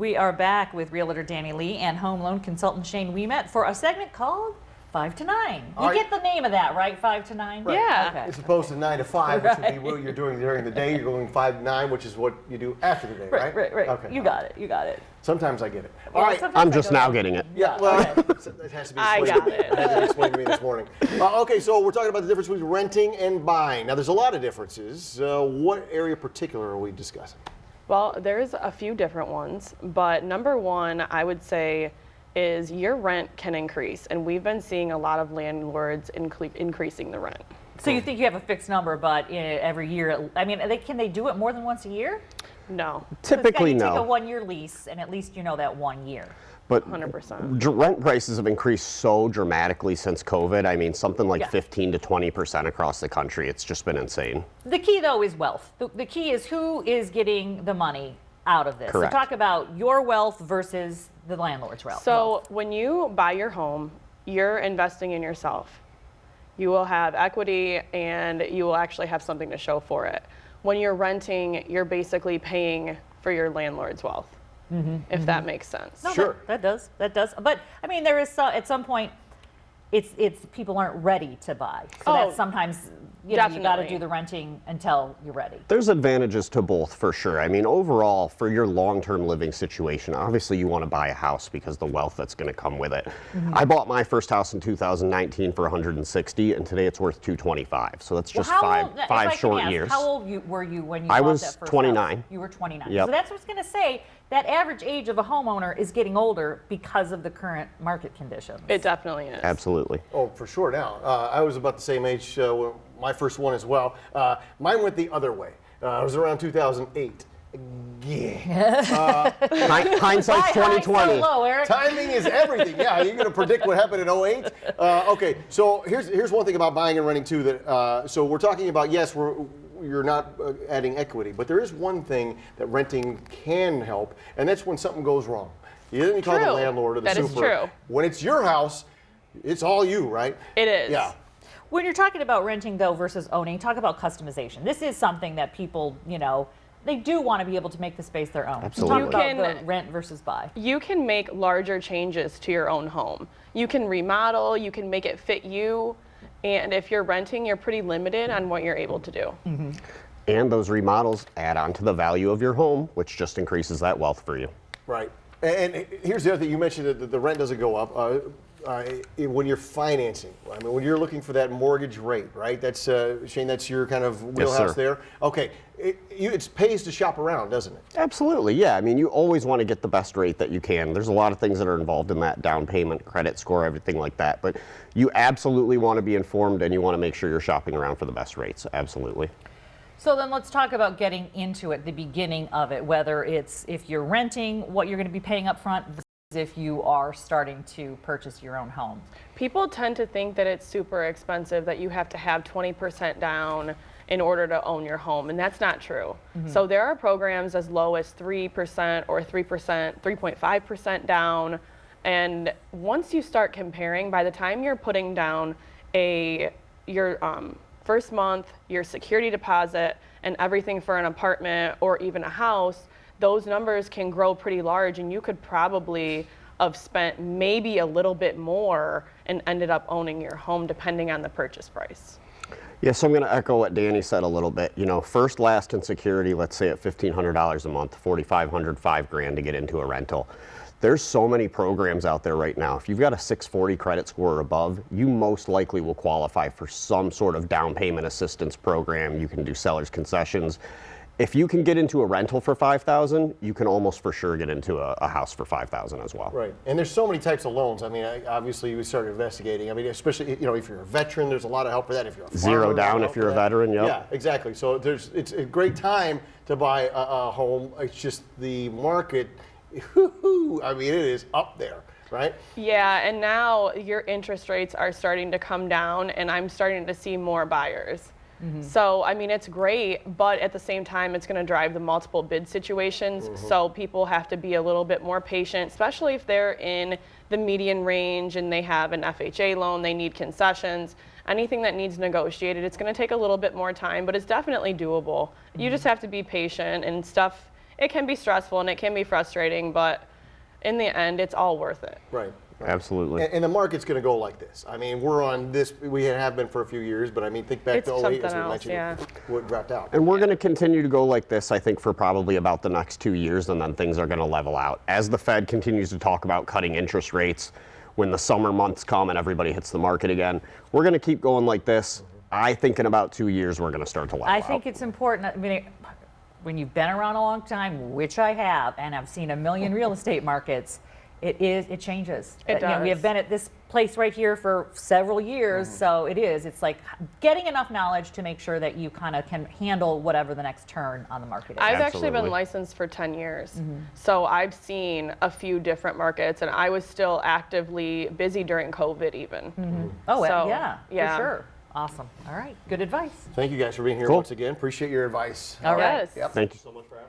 We are back with Realtor Danny Lee and home loan consultant Shane Ouimet for a segment called 5 to 9. You get the name of that, right? 5 to 9? Right. Yeah. Okay. As opposed to 9 to 5, which would be what you're doing during the day. You're going 5 to 9, which is what you do after the day, right? Right. Okay. You got it. You got it. Sometimes I get it. Well, All right. sometimes I'm I just don't now know. getting it. Yeah, well, Okay. it has to be I explained. got it. It has to be explained to me this morning. Okay, so we're talking about the difference between renting and buying. Now, there's a lot of differences. What area particular are we discussing? Well, there's a few different ones, but number one, I would say, is your rent can increase, and we've been seeing a lot of landlords increasing the rent. So you think you have a fixed number, but every year, I mean, can they do it more than once a year? No, Typically, You take a no. 1-year lease, and at least you know that 1 year. But 100%. rent prices have increased so dramatically since COVID. I mean, something like Yeah. 15 to 20% across the country. It's just been insane. The key, though, is wealth. The key is who is getting the money out of this. Correct. So talk about your wealth versus the landlord's wealth. So when you buy your home, you're investing in yourself. You will have equity and you will actually have something to show for it. When you're renting, you're basically paying for your landlord's wealth, if that makes sense. No, Sure. That does. But I mean, there is at some point, it's people aren't ready to buy. So Oh, that's sometimes you got to definitely. do the renting until you're ready. There's advantages to both for sure. I mean, overall, for your long-term living situation, obviously you want to buy a house because the wealth that's going to come with it. I bought my first house in 2019 for 160, and today it's worth 225. So that's just Well, five if I can short ask, years. How old were you when you I bought was that first 29. house? You were 29. Yep. So that's what I was going to say. That average age of a homeowner is getting older because of the current market conditions. It definitely is. Absolutely. Oh, for sure now. I was about the same age, my first one as well. Mine went the other way. It was around 2008. Yeah. Hindsight's Why high 2020. so low, Eric? Timing is everything. Yeah, you're going to predict what happened in 08. Okay, so here's one thing about buying and renting too. That so we're talking about, yes, you're not adding equity, but there is one thing that renting can help, and that's when something goes wrong. You didn't call the True. landlord or the That is super. true. When it's your house, it's all you, right? It is. Yeah. When you're talking about renting, though, versus owning, talk about customization. This is something that people, they do want to be able to make the space their own. Absolutely. Talk about You the can- rent versus buy. You can make larger changes to your own home. You can remodel, you can make it fit you, and if you're renting, you're pretty limited on what you're able to do. And those remodels add on to the value of your home, which just increases that wealth for you. Right. And here's the other thing. You mentioned that the rent doesn't go up when you're financing. I mean, when you're looking for that mortgage rate, right? That's Shane. That's your kind of wheelhouse sir. there. Okay. It pays to shop around, doesn't it? Absolutely, yeah. I mean, you always want to get the best rate that you can. There's a lot of things that are involved in that: down payment, credit score, everything like that. But you absolutely want to be informed, and you want to make sure you're shopping around for the best rates. Absolutely. So then let's talk about getting into it, the beginning of it, whether it's if you're renting, what you're going to be paying up front, versus if you are starting to purchase your own home. People tend to think that it's super expensive, that you have to have 20% down in order to own your home, and that's not true. So there are programs as low as 3% or 3%, 3.5% down, and once you start comparing, by the time you're putting down your first month, your security deposit, and everything for an apartment or even a house, those numbers can grow pretty large, and you could probably have spent maybe a little bit more and ended up owning your home depending on the purchase price. Yeah, so I'm going to echo what Danny said a little bit. First, last, and security, let's say at $1,500 a month, $4,500, $5,000 to get into a rental. There's so many programs out there right now. If you've got a 640 credit score or above, you most likely will qualify for some sort of down payment assistance program. You can do seller's concessions. If you can get into a rental for $5,000, you can almost for sure get into a house for $5,000 as well. Right. And there's so many types of loans. I mean, obviously, we started investigating. I mean, especially if you're a veteran, there's a lot of help for that. If you're a farmer, Zero there's a lot down of if help you're for a that. veteran, yep. Yeah, exactly. So it's a great time to buy a home. It's just the market. I mean, it is up there, right? Yeah, and now your interest rates are starting to come down, and I'm starting to see more buyers. So, I mean, it's great, but at the same time, it's going to drive the multiple bid situations. So people have to be a little bit more patient, especially if they're in the median range and they have an FHA loan, they need concessions. Anything that needs negotiated, it's going to take a little bit more time, but it's definitely doable. You just have to be patient, and stuff it can be stressful and it can be frustrating, but in the end, it's all worth it. Right. Absolutely. And the market's going to go like this. I mean, we're on this. We have been for a few years, but I mean, think back It's to 08 something as we else, mentioned, yeah. what dropped out. And we're going to continue to go like this, I think, for probably about the next 2 years, and then things are going to level out. As the Fed continues to talk about cutting interest rates, when the summer months come and everybody hits the market again, we're going to keep going like this. I think in about 2 years, we're going to start to level out. I think it's important. I mean, when you've been around a long time, which I have, and I've seen a million real estate markets, it changes. It You know, we does. have been at this place right here for several years, so it is. It's like getting enough knowledge to make sure that you kind of can handle whatever the next turn on the market is. I've actually Absolutely. been licensed for 10 years. So I've seen a few different markets, and I was still actively busy during COVID even. Oh, So, yeah, yeah. for sure. Awesome. All right, good advice. Thank you guys for being here Cool. once again. Appreciate your advice. All right. Yes. Thank you. So much for having